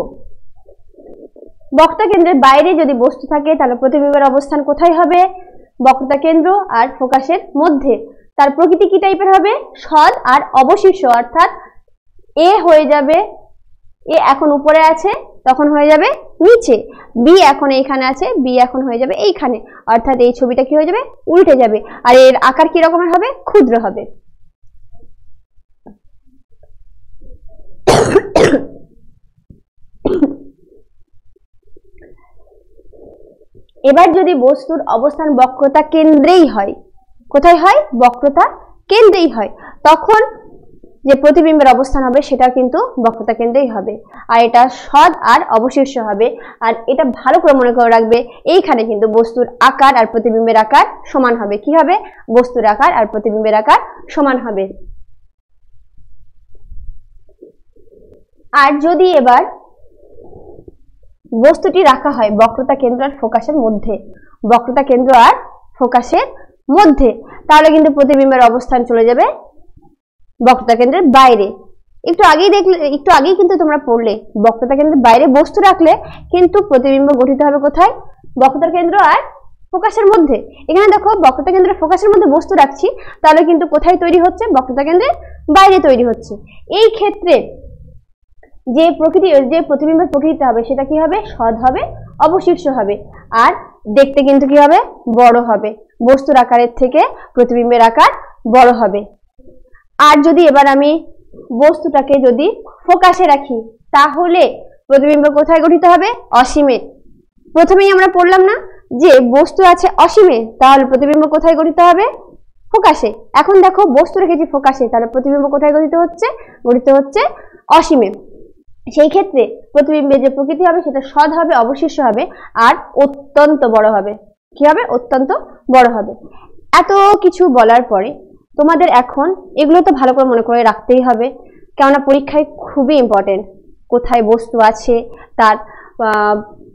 বক্রতা কেন্দ্রের বাইরে যদি বস্তু থাকে তাহলে প্রতিবিম্বের অবস্থান কোথায় হবে, বক্রতা কেন্দ্র আর ফোকাসের মধ্যে। তার প্রকৃতি কি টাইপের হবে, সদ আর অবশিষ্ট, অর্থাৎ এ হয়ে যাবে, এ এখন উপরে আছে তখন হয়ে যাবে নিচে, বি এখন এইখানে আছে বি এখন হয়ে যাবে এইখানে, অর্থাৎ এই ছবিটা কি হয়ে যাবে, উল্টে যাবে। আর এর আকার কি রকমের হবে, ক্ষুদ্র হবে। এবার যদি বস্তুর অবস্থান বক্রতা কেন্দ্রেই হয়, কোথায় হয়, বক্রতা কেন্দ্রেই হয়, তখন যে প্রতিবিম্বের অবস্থান হবে সেটা কিন্তু বক্রতা কেন্দ্রেই হবে, আর এটা সদ আর অবশিষ্ট হবে। আর এটা ভালো করে মনে করে রাখবে, এইখানে কিন্তু বস্তুর আকার আর প্রতিবিম্বের আকার সমান হবে। কি হবে, বস্তুর আকার আর প্রতিবিম্বের আকার সমান হবে। আর যদি এবার বস্তুটি রাখা হয় বক্রতা কেন্দ্র আর ফোকাসের মধ্যে, বক্রতা কেন্দ্র আর ফোকাসের মধ্যে, তাহলে কিন্তু প্রতিবিম্বের অবস্থান চলে যাবে বক্রতা কেন্দ্রের বাইরে। একটু আগেই কিন্তু তোমরা পড়লে বক্রতা কেন্দ্রের বাইরে বস্তু রাখলে কিন্তু প্রতিবিম্ব গঠিত হবে কোথায়, বক্রতা কেন্দ্র আর ফোকাসের মধ্যে। এখানে দেখো বক্রতা কেন্দ্র ফোকাসের মধ্যে বস্তু রাখছি, তাহলে কিন্তু কোথায় তৈরি হচ্ছে, বক্রতা কেন্দ্রের বাইরে তৈরি হচ্ছে। এই ক্ষেত্রে যে প্রতিবিম্বের প্রকৃতি হবে সেটা কি হবে, সদ হবে, অবশিষ্ট হবে, আর দেখতে কিন্তু কি হবে, বড় হবে, বস্তুর আকারের থেকে প্রতিবিম্বের আকার বড় হবে। আর যদি এবার আমি বস্তুটাকে যদি ফোকাসে রাখি তাহলে প্রতিবিম্ব কোথায় গঠিত হবে, অসীমে। প্রথমেই আমরা পড়লাম না যে বস্তু আছে অসীমে, তাহলে প্রতিবিম্ব কোথায় গঠিত হবে, ফোকাসে। এখন দেখো বস্তু রেখেছি ফোকাসে, তাহলে প্রতিবিম্ব কোথায় গঠিত হচ্ছে অসীমে। সেই ক্ষেত্রে প্রতিবিম্বের যে প্রকৃতি হবে সেটা সদ হবে, অবশিষ্ট হবে, আর অত্যন্ত বড় হবে। কি হবে, অত্যন্ত বড় হবে। এত কিছু বলার পরে তোমাদের এখন এগুলো তো ভালো করে মনে করে রাখতেই হবে, কেননা পরীক্ষায় খুবই ইম্পর্টেন্ট। কোথায় বস্তু আছে, তার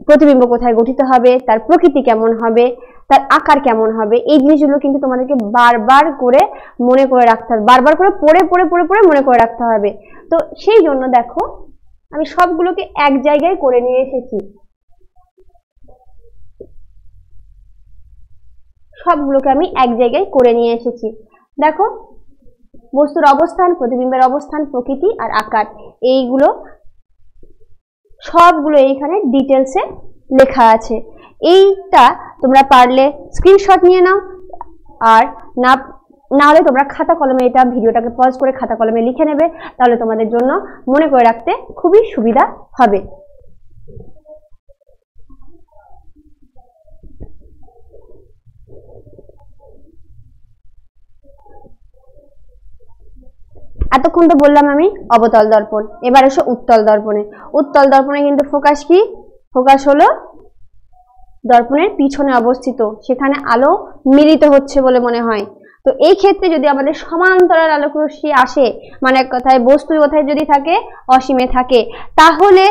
প্রতিবিম্ব কোথায় গঠিত হবে, তার প্রকৃতি কেমন হবে, তার আকার কেমন হবে, এই জিনিসগুলো কিন্তু তোমাদেরকে বারবার করে মনে করে রাখতে হবে, বারবার করে পড়ে পড়ে পড়ে পড়ে মনে করে রাখতে হবে। তো সেই জন্য দেখো আমি সবগুলোকে এক জায়গায় করে নিয়ে এসেছি, দেখো বস্তুর অবস্থান, প্রতিবিম্বের অবস্থান, প্রকৃতি আর আকার, এইগুলো সবগুলো এইখানে ডিটেলসে লেখা আছে। এইটা তোমরা পারলে স্ক্রিনশট নিয়ে নাও, আর না হলে তোমরা খাতা কলমে এটা ভিডিওটাকে পজ করে খাতা কলমে লিখে নেবে, তাহলে তোমাদের জন্য মনে করে রাখতে খুবই সুবিধা হবে। এতক্ষণ তো বললাম আমি অবতল দর্পণ, এবার এসো উত্তল দর্পণে। উত্তল দর্পণে কিন্তু ফোকাস কি, ফোকাস হলো দর্পণের পিছনে অবস্থিত, সেখানে আলো মিলিত হচ্ছে বলে মনে হয়। তো এই ক্ষেত্রে যদি আমাদের সমান্তরাল আলোক রশ্মি আসে, মানে এক কথায় বস্তু কোথায় যদি থাকে, অসীমে থাকে, তাহলে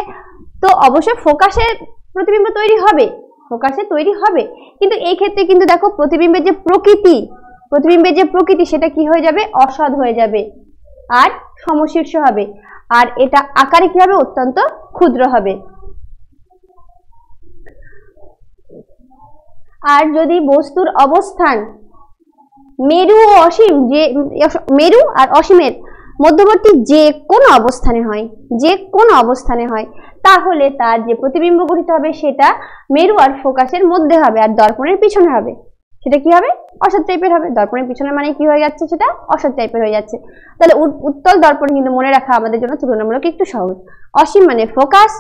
তো অবশ্যই ফোকাসে প্রতিবিম্ব তৈরি হবে, কিন্তু এই ক্ষেত্রে কিন্তু দেখো প্রতিবিম্বের যে প্রকৃতি সেটা কি হয়ে যাবে, অসৎ হয়ে যাবে আর সমশীর্ষ হবে, আর এটা আকারে কি হবে, অত্যন্ত ক্ষুদ্র হবে। আর যদি বস্তুর অবস্থান মেরু ও অসীম, যে মেরু আর অসীমের মধ্যবর্তী যে কোনো অবস্থানে হয়, তাহলে তার যে প্রতিবিম্ব গঠিত হবে সেটা মেরু আর ফোকাসের মধ্যে হবে, আর দর্পণের পিছনে হবে। সেটা কি হবে, অসৎ টাইপের হবে। দর্পণের পিছনে মানে কি হয়ে যাচ্ছে, সেটা অসৎ টাইপের হয়ে যাচ্ছে। তাহলে উত্তল দর্পণ কিন্তু মনে রাখা আমাদের জন্য তুলনামূলক একটু সহজ। অসীম মানে ফোকাস,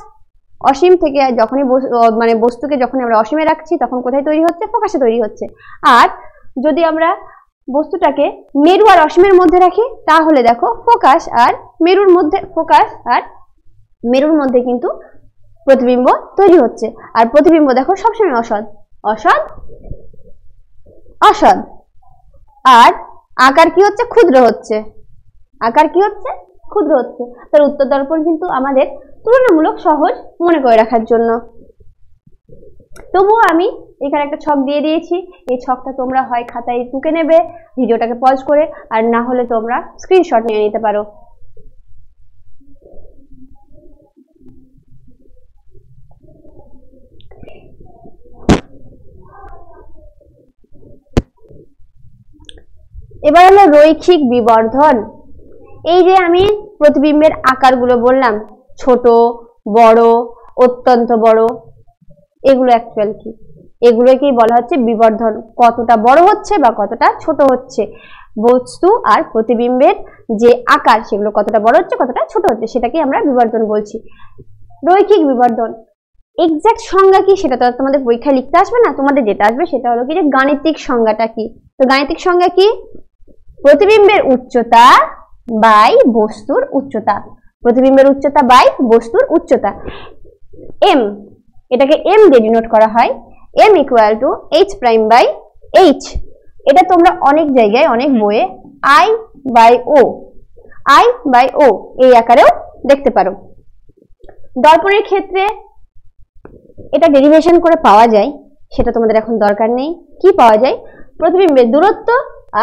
অসীম থেকে যখনই মানে বস্তুকে যখন আমরা অসীমে রাখছি তখন কোথায় তৈরি হচ্ছে, ফোকাসে তৈরি হচ্ছে। আর যদি আমরা বস্তুটাকে মেরু আর অসীমের মধ্যে রাখি তাহলে দেখো ফোকাস আর মেরুর মধ্যে কিন্তু প্রতিবিম্ব তৈরি হচ্ছে। আর প্রতিবিম্ব দেখো সবসময় অসৎ অসৎ। আর আকার কি হচ্ছে? ক্ষুদ্র হচ্ছে। আকার কি হচ্ছে? ক্ষুদ্র হচ্ছে। তার উত্তর দর্পণ কিন্তু আমাদের তুলনামূলক সহজ মনে করে রাখার জন্য। তবুও আমি এখানে একটা ছক দিয়ে দিয়েছি, এই ছকটা তোমরা হয় খাতায় টুকে নেবে ভিডিওটাকে পজ করে, আর না হলে তোমরা স্ক্রিনশট নিয়ে নিতে পারো। এবার হলো রৈখিক বিবর্ধন। এই যে আমি প্রতিবিম্বের আকারগুলো বললাম, ছোট, বড়, অত্যন্ত বড়, এগুলো অ্যাকচুয়াল কি? এগুলোকেই বলা হচ্ছে বিবর্ধন। কতটা বড় হচ্ছে বা কতটা ছোট হচ্ছে, বস্তু আর প্রতিবিম্বের যে আকার সেগুলো কতটা বড় হচ্ছে কতটা ছোট হচ্ছে সেটাকে আমরা বিবর্ধন বলছি। রৈখিক বিবর্ধন এক্সাক্ট সংজ্ঞা কি সেটা তো তোমাদের পরীক্ষায় লিখতে আসবে না, তোমাদের যেটা আসবে সেটা হলো কি যে গাণিতিক সংজ্ঞাটা কি। তো গাণিতিক সংজ্ঞা কি? প্রতিবিম্বের উচ্চতা বাই বস্তুর উচ্চতা। প্রতিবিম্বের উচ্চতা বাই বস্তুর উচ্চতা। এম, এটাকে এম দিয়ে ডিনোট করা হয়। M equal to H prime by H. এটা তোমরা অনেক জায়গায় অনেক বইয়ে আই বাই ও এই আকারেও দেখতে পারো। দর্পণের ক্ষেত্রে এটা ডেরিভেশন করে পাওয়া যায়, সেটা তোমাদের এখন দরকার নেই। কি পাওয়া যায়? প্রতিবিম্বের দূরত্ব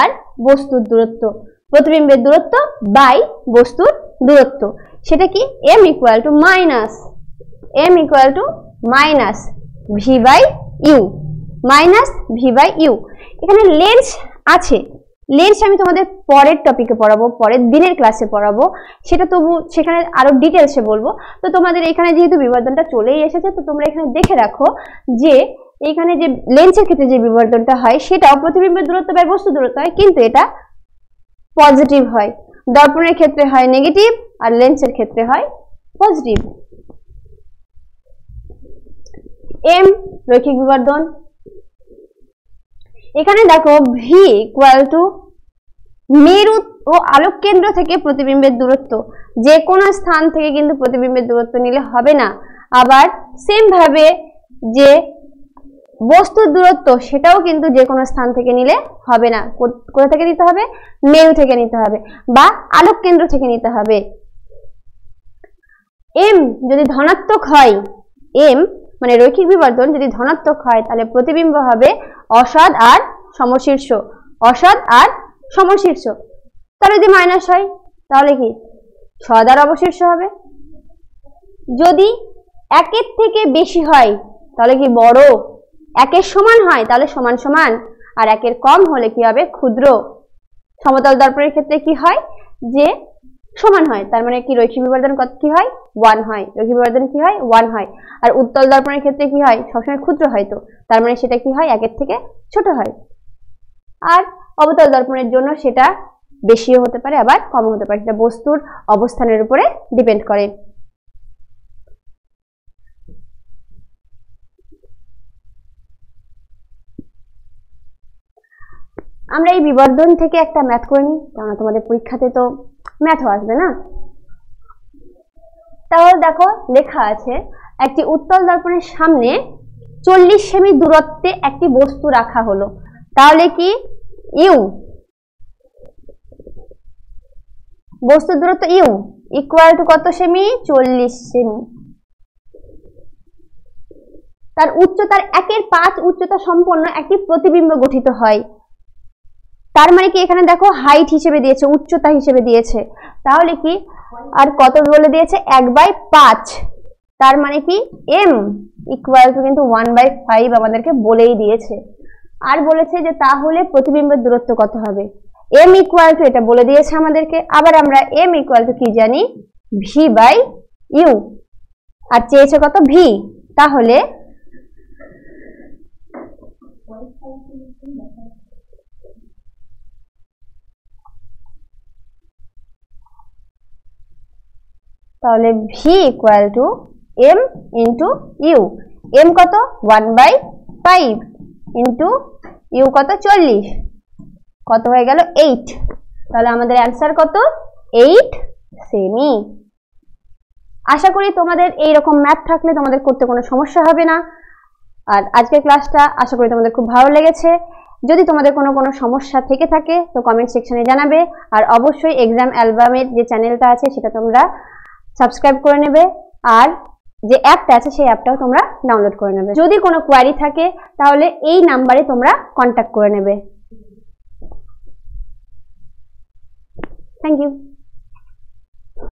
আর বস্তুর দূরত্ব। প্রতিবিম্বের দূরত্ব বাই বস্তুর দূরত্ব, সেটা কি? M equal to minus V by U. এখানে লেন্স আছে, লেন্স আমি তোমাদের পরের টপিকে পড়াবো, পরের দিনের ক্লাসে পড়াবো, সেটা তবু সেখানে আরো ডিটেলসে বলবো। তো তোমাদের এখানে যেহেতু বিবর্ধনটা চলেই এসেছে, তো তোমরা এখানে দেখে রাখো যে এখানে যে লেন্সের ক্ষেত্রে যে বিবর্ধনটা হয় সেটাও প্রতিবিম্বের দূরত্ব বাই বস্তু দূরত্ব হয়, কিন্তু এটা পজিটিভ হয়। দর্পণের ক্ষেত্রে হয় নেগেটিভ আর লেন্সের ক্ষেত্রে হয় পজিটিভ। এম রৈখিক বিবর্ধন। এখানে দেখো ভি ইকুয়াল টু মেরু ও আলোক কেন্দ্র থেকে প্রতিবিম্বের দূরত্ব। যে কোনো স্থান থেকে কিন্তু প্রতিবিম্বের দূরত্ব নিলে হবে না। আবার সেম ভাবে যে বস্তুর দূরত্ব সেটাও কিন্তু যে কোনো স্থান থেকে নিলে হবে না। কোথা থেকে নিতে হবে? মেরু থেকে নিতে হবে বা আলোক কেন্দ্র থেকে নিতে হবে। এম যদি ধনাত্মক হয়, এম মানে রৈখিক বিবর্ধন যদি ধনাত্মক হয়, তাহলে প্রতিবিম্ব হবে অসৎ আর সমশীর্ষ। তাহলে যদি মাইনাস হয় তাহলে কি? সৎ আর অবশীর্ষ হবে। যদি একের থেকে বেশি হয় তাহলে কি? বড়। একের সমান হয় তাহলে সমান সমান, আর একের কম হলে কি হবে? ক্ষুদ্র। সমতল দর্পণের ক্ষেত্রে কি হয়? যে সমান হয়, তার মানে কি রৈখিক বিবর্ধন কত কি হয়? 1 হয়। রৈখিক বিবর্ধন কি হয়? 1 হয়। আর উত্তল দর্পণের ক্ষেত্রে কি হয়? সবসময় ক্ষুদ্র হয়, তো তার মানে সেটা কি হয়? একের থেকে ছোট হয়। আর অবতল দর্পণের জন্য সেটা বেশিও হতে পারে আবার কমও হতে পারে, সেটা বস্তুর অবস্থানের উপরে ডিপেন্ড করে। আমরা এই বিবর্ধন থেকে একটা ম্যাথ করে নিই, কারণ তোমাদের পরীক্ষাতে তো ম্যাথও আসবে না। তাহলে দেখো লেখা আছে একটি উত্তল দর্পণের সামনে 40 সেমি দূরত্বে একটি বস্তু রাখা হলো। তাহলে কি? ইউ, বস্তুর দূরত্ব ইউ ইকুয়াল টু কত সেমি? 40 সেমি। তার উচ্চতার 1/5 উচ্চতা সম্পন্ন একটি প্রতিবিম্ব গঠিত হয়। তার মানে কি? এখানে দেখো হাইট হিসেবে দিয়েছে, উচ্চতা হিসেবে দিয়েছে, তাহলে কি? আর কত বলে দিয়েছে? 1/5। তার মানে কি? এম ইকুয়াল টু কিন্তু 1/5 আমাদেরকে বলেই দিয়েছে। আর বলেছে যে তাহলে প্রতিবিম্বের দূরত্ব কত হবে? এম ইকুয়াল টু এটা বলে দিয়েছে আমাদেরকে। আবার আমরা এম ইকুয়াল টু কি জানি? ভি বাই ইউ, আর চেয়েছে কত? ভি। তাহলে V equal to M into U. M কত? 1/5 ইন্টু ইউ কত? 40। কত হয়ে গেল? 8। তাহলে আমাদের অ্যান্সার কত? 8 সেমি। আশা করি তোমাদের এইরকম ম্যাথ থাকলে তোমাদের করতে কোনো সমস্যা হবে না। আর আজকের ক্লাসটা আশা করি তোমাদের খুব ভালো লেগেছে। যদি তোমাদের কোনো সমস্যা থেকে থাকে তো কমেন্ট সেকশনে জানাবে। আর অবশ্যই এক্সাম অ্যালবামের যে চ্যানেলটা আছে সেটা তোমরা সাবস্ক্রাইব করে নেবে, আর যে অ্যাপটা আছে সেই অ্যাপটাও তোমরা ডাউনলোড করে নেবে। যদি কোনো কোয়ারি থাকে তাহলে এই নাম্বারে তোমরা কন্ট্যাক্ট করে নেবে। Thank you.